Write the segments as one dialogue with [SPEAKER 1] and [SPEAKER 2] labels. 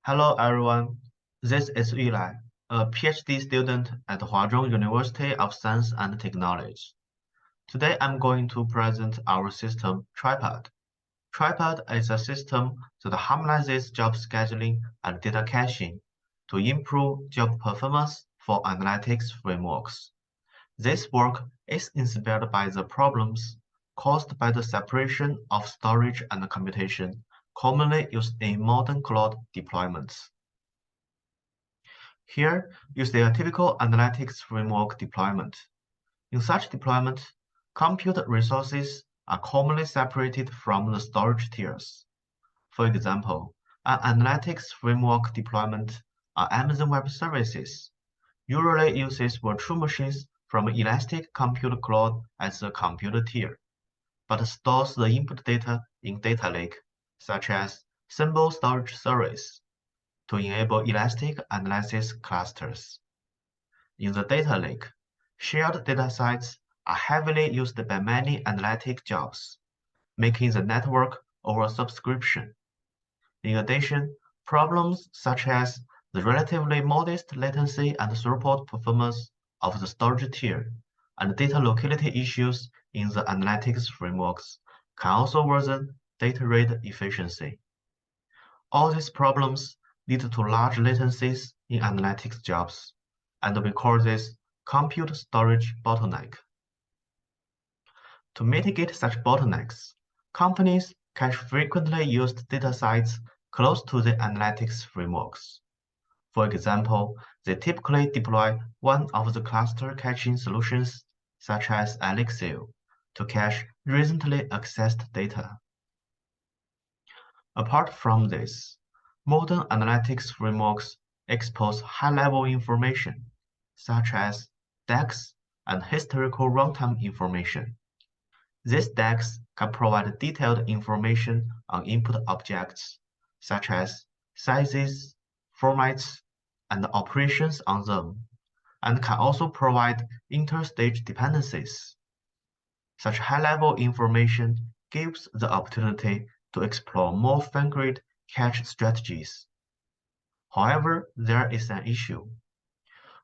[SPEAKER 1] Hello everyone, this is Yulai, a PhD student at Huazhong University of Science and Technology. Today I'm going to present our system Tripod. Tripod is a system that harmonizes job scheduling and data caching to improve job performance for analytics frameworks. This work is inspired by the problems caused by the separation of storage and computation commonly used in modern cloud deployments. Here, you see a typical analytics framework deployment. In such deployment, compute resources are commonly separated from the storage tiers. For example, an analytics framework deployment on Amazon Web Services usually uses virtual machines from Elastic Compute Cloud as a compute tier, but stores the input data in data lake, such as symbol storage service, to enable elastic analysis clusters. In the data lake, shared datasets are heavily used by many analytic jobs, making the network oversubscription. In addition, problems such as the relatively modest latency and throughput performance of the storage tier and data locality issues in the analytics frameworks can also worsen data rate efficiency. All these problems lead to large latencies in analytics jobs, and we call this compute storage bottleneck. To mitigate such bottlenecks, companies cache frequently used datasets close to the analytics frameworks. For example, they typically deploy one of the cluster caching solutions, such as Elixir, to cache recently accessed data. Apart from this, modern analytics frameworks expose high-level information, such as DAX and historical runtime information. These DAX can provide detailed information on input objects, such as sizes, formats, and operations on them, and can also provide interstage dependencies. Such high-level information gives the opportunity to explore more fine-grained cache strategies. However, there is an issue.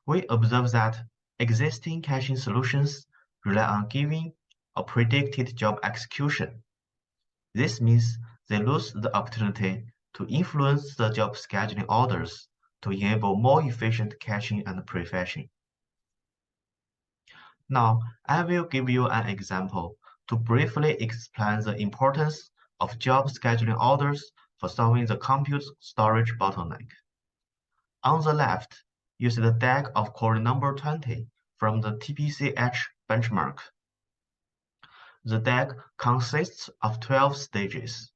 [SPEAKER 1] We observe that existing caching solutions rely on giving a predicted job execution. This means they lose the opportunity to influence the job scheduling orders to enable more efficient caching and prefetching. Now, I will give you an example to briefly explain the importance of job scheduling orders for solving the compute storage bottleneck. On the left, you see the DAG of core number 20 from the TPCH benchmark. The DAG consists of 12 stages,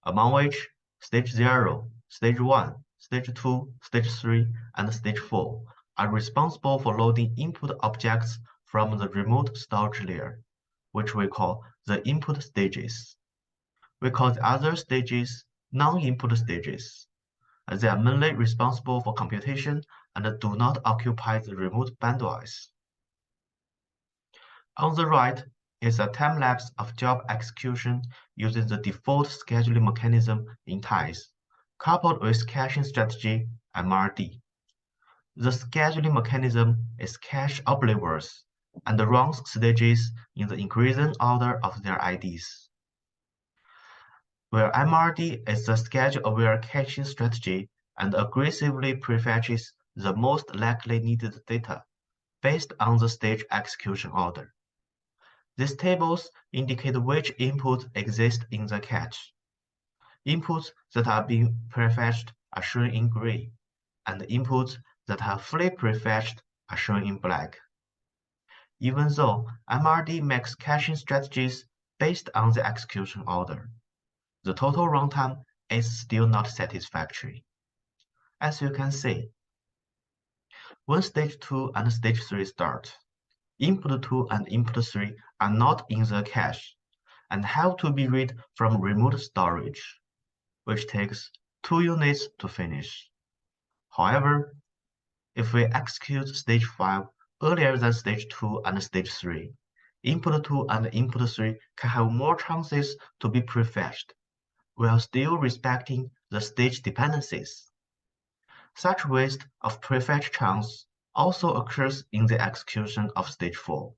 [SPEAKER 1] among which stage 0, stage 1, stage 2, stage 3, and stage 4 are responsible for loading input objects from the remote storage layer, which we call the input stages. We call the other stages non-input stages, as they are mainly responsible for computation and do not occupy the remote bandwidth. On the right is a time-lapse of job execution using the default scheduling mechanism in ties, coupled with caching strategy MRD. The scheduling mechanism is cache oblivious and runs stages in the increasing order of their IDs. Where MRD is the schedule-aware caching strategy and aggressively prefetches the most likely needed data based on the stage execution order. These tables indicate which inputs exist in the cache. Inputs that are being prefetched are shown in gray, and inputs that are fully prefetched are shown in black. Even though MRD makes caching strategies based on the execution order, the total runtime is still not satisfactory. As you can see, when stage 2 and stage 3 start, input 2 and input 3 are not in the cache and have to be read from remote storage, which takes 2 units to finish. However, if we execute stage 5 earlier than stage 2 and stage 3, input 2 and input 3 can have more chances to be prefetched, while still respecting the stage dependencies. Such waste of prefetch chunks also occurs in the execution of stage 4.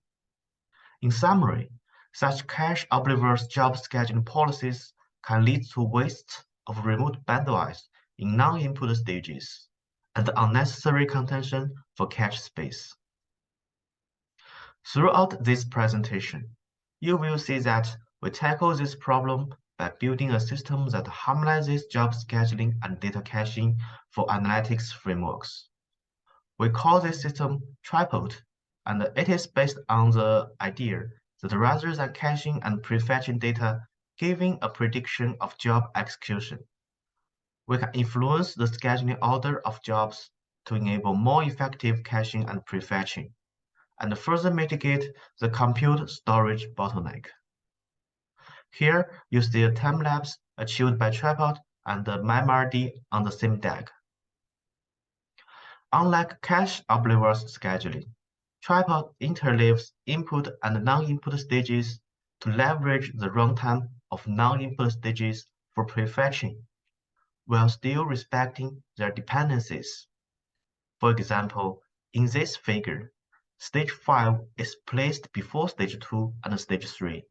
[SPEAKER 1] In summary, such cache-oblivious job scheduling policies can lead to waste of remote bandwidth in non-input stages and unnecessary contention for cache space. Throughout this presentation, you will see that we tackle this problem by building a system that harmonizes job scheduling and data caching for analytics frameworks. We call this system tripod, and it is based on the idea that rather than caching and prefetching data giving a prediction of job execution, we can influence the scheduling order of jobs to enable more effective caching and prefetching, and further mitigate the compute storage bottleneck. Here you see a time lapse achieved by tripod and the MemRD on the same DAG. Unlike cache-oblivious scheduling, tripod interleaves input and non-input stages to leverage the runtime of non-input stages for prefetching, while still respecting their dependencies. For example, in this figure, stage 5 is placed before stage 2 and stage 3,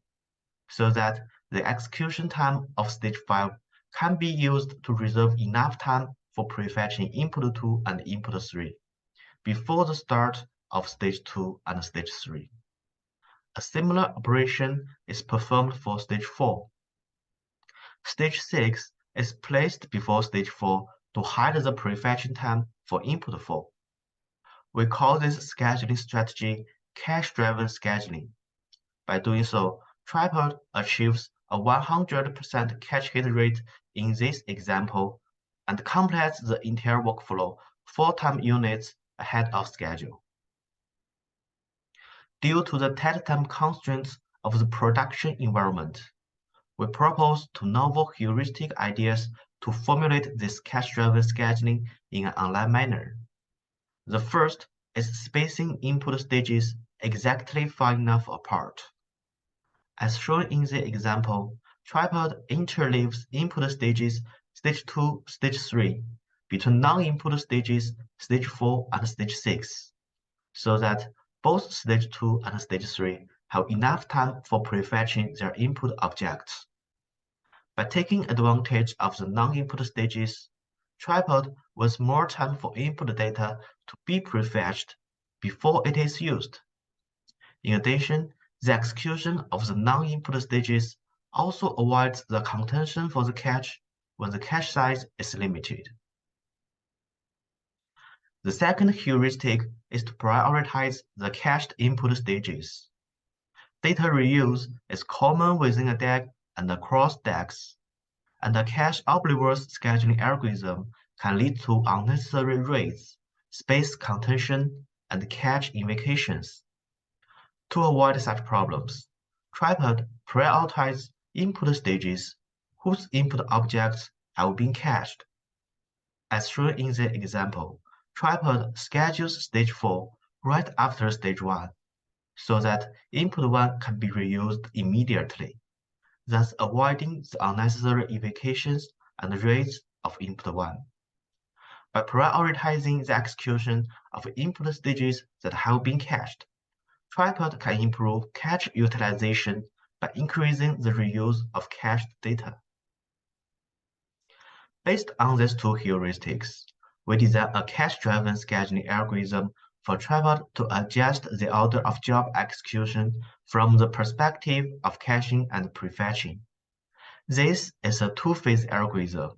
[SPEAKER 1] so that the execution time of stage 5 can be used to reserve enough time for prefetching input 2 and input 3 before the start of stage 2 and stage 3. A similar operation is performed for stage 4. Stage 6 is placed before stage 4 to hide the prefetching time for input 4. We call this scheduling strategy cache-driven scheduling. By doing so, tripod achieves a 100% cache hit rate in this example and completes the entire workflow 4 time units ahead of schedule. Due to the tight time constraints of the production environment, we propose two novel heuristic ideas to formulate this cache-driven scheduling in an online manner. The first is spacing input stages exactly far enough apart. As shown in the example, tripod interleaves input stages stage 2, stage 3 between non-input stages stage 4 and stage 6, so that both stage 2 and stage 3 have enough time for prefetching their input objects. By taking advantage of the non-input stages, tripod wants more time for input data to be prefetched before it is used. In addition, the execution of the non-input stages also avoids the contention for the cache when the cache size is limited. The second heuristic is to prioritize the cached input stages. Data reuse is common within a DAG and across DAGs, and a cache-oblivious scheduling algorithm can lead to unnecessary reads, space contention, and cache invocations. To avoid such problems, tripod prioritizes input stages whose input objects have been cached. As shown in the example, tripod schedules stage 4 right after stage 1, so that input 1 can be reused immediately, thus avoiding the unnecessary invocations and reads of input 1. By prioritizing the execution of input stages that have been cached, tripod can improve cache utilization by increasing the reuse of cached data. Based on these two heuristics, we designed a cache-driven scheduling algorithm for tripod to adjust the order of job execution from the perspective of caching and prefetching. This is a two-phase algorithm.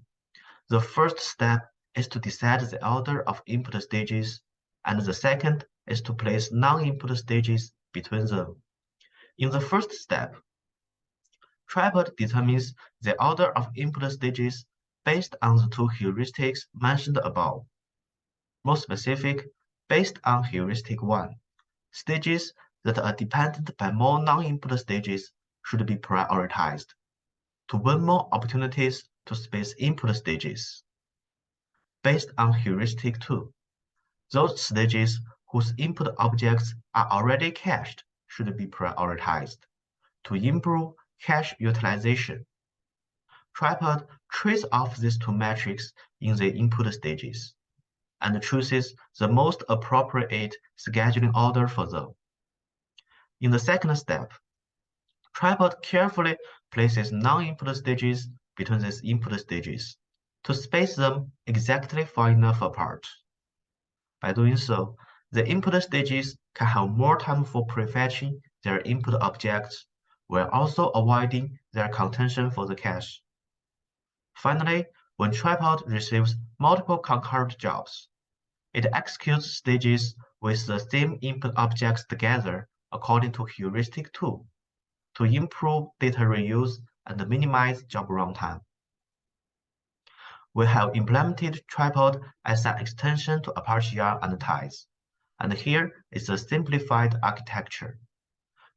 [SPEAKER 1] The first step is to decide the order of input stages, and the second is to place non-input stages between them. In the first step, tripod determines the order of input stages based on the two heuristics mentioned above. More specific, based on heuristic 1, stages that are dependent by more non-input stages should be prioritized to win more opportunities to space input stages. Based on heuristic 2, those stages whose input objects are already cached should be prioritized to improve cache utilization. Tripod trades off these two metrics in the input stages. and chooses the most appropriate scheduling order for them. In the second step, Tripod carefully places non-input stages between these input stages to space them exactly far enough apart. By doing so, the input stages can have more time for prefetching their input objects while also avoiding their contention for the cache. Finally, when Tripod receives multiple concurrent jobs, it executes stages with the same input objects together according to heuristic 2 to improve data reuse and minimize job runtime. We have implemented Tripod as an extension to Apache R and ties, and here is a simplified architecture.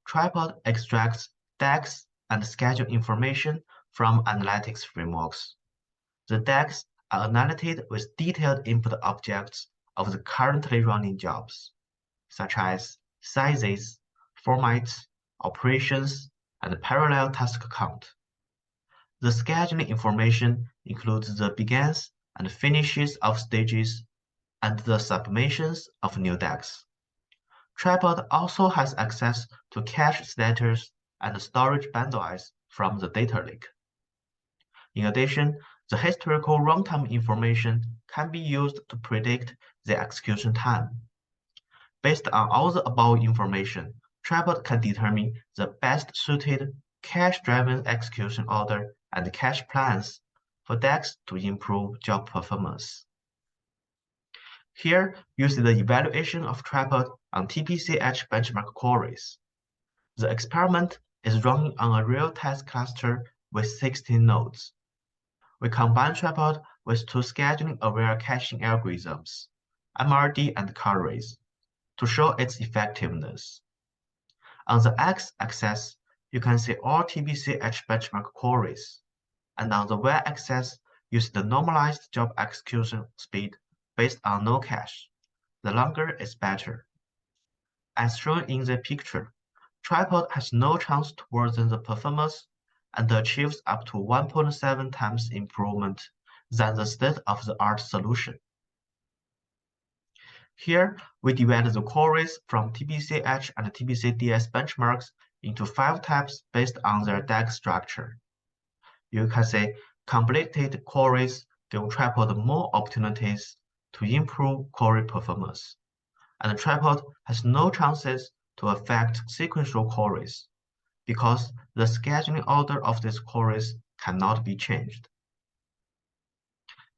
[SPEAKER 1] Tripod extracts DAGs and schedule information from analytics frameworks. The DAGs are annotated with detailed input objects of the currently running jobs, such as sizes, formats, operations, and parallel task count. The scheduling information includes the begins and finishes of stages and the submissions of new DAGs. Tripod also has access to cache status and storage bandwidth from the data lake. In addition, the historical runtime information can be used to predict the execution time. Based on all the above information, Tripod can determine the best suited cache-driven execution order and cache plans for DAGs to improve job performance. Here, you see the evaluation of Tripod on TPCH benchmark queries. The experiment is running on a real test cluster with 16 nodes. We combine Tripod with two scheduling-aware caching algorithms, MRD and queries, to show its effectiveness. On the x-axis, you can see all TPCH benchmark queries, and on the y-axis, you see the normalized job execution speed based on no cache. The longer is better. As shown in the picture, Tripod has no chance to worsen the performance and achieves up to 1.7 times improvement than the state-of-the-art solution. Here, we divide the queries from TPCH and TPCDS benchmarks into 5 types based on their DAG structure. You can see completed queries give Tripod more opportunities to improve query performance, and Tripod has no chances to affect sequential queries because the scheduling order of these queries cannot be changed.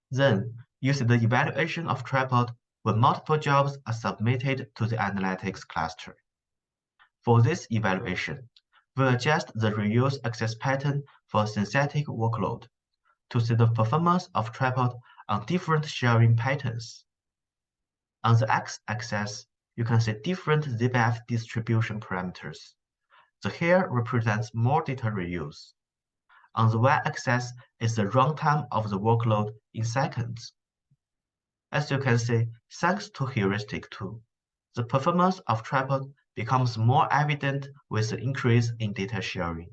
[SPEAKER 1] Then, use the evaluation of Tripod when multiple jobs are submitted to the analytics cluster. For this evaluation, we adjust the reuse access pattern for synthetic workload to see the performance of Tripod on different sharing patterns. On the x-axis, you can see different ZBF distribution parameters. The hair represents more data reuse. On the y-axis is the runtime of the workload in seconds. As you can see, thanks to heuristic 2, the performance of Tripod becomes more evident with the increase in data sharing.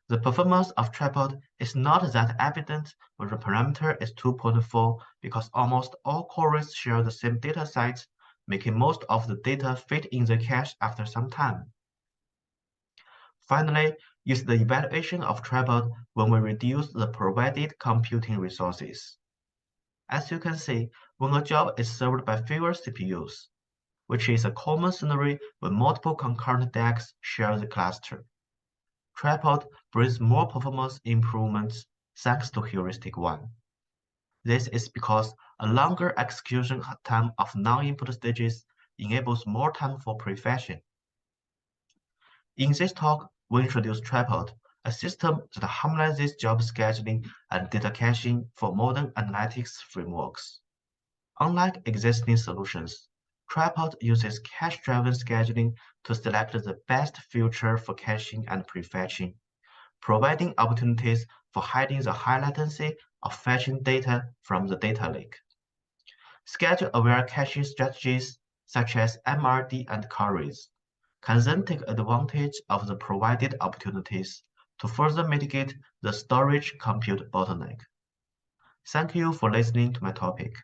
[SPEAKER 1] The performance of Tripod is not that evident when the parameter is 2.4 because almost all queries share the same data site, making most of the data fit in the cache after some time. Finally, use the evaluation of Tripod when we reduce the provided computing resources. As you can see, when a job is served by fewer CPUs, which is a common scenario when multiple concurrent DAGs share the cluster, Tripod brings more performance improvements thanks to heuristic 1. This is because a longer execution time of non-input stages enables more time for prefetching. In this talk, we introduce Tripod, a system that harmonizes job scheduling and data caching for modern analytics frameworks. Unlike existing solutions, Tripod uses cache-driven scheduling to select the best feature for caching and prefetching, providing opportunities for hiding the high latency of fetching data from the data lake. Schedule-aware caching strategies such as MRD and queries can then take advantage of the provided opportunities to further mitigate the storage compute bottleneck. Thank you for listening to my topic.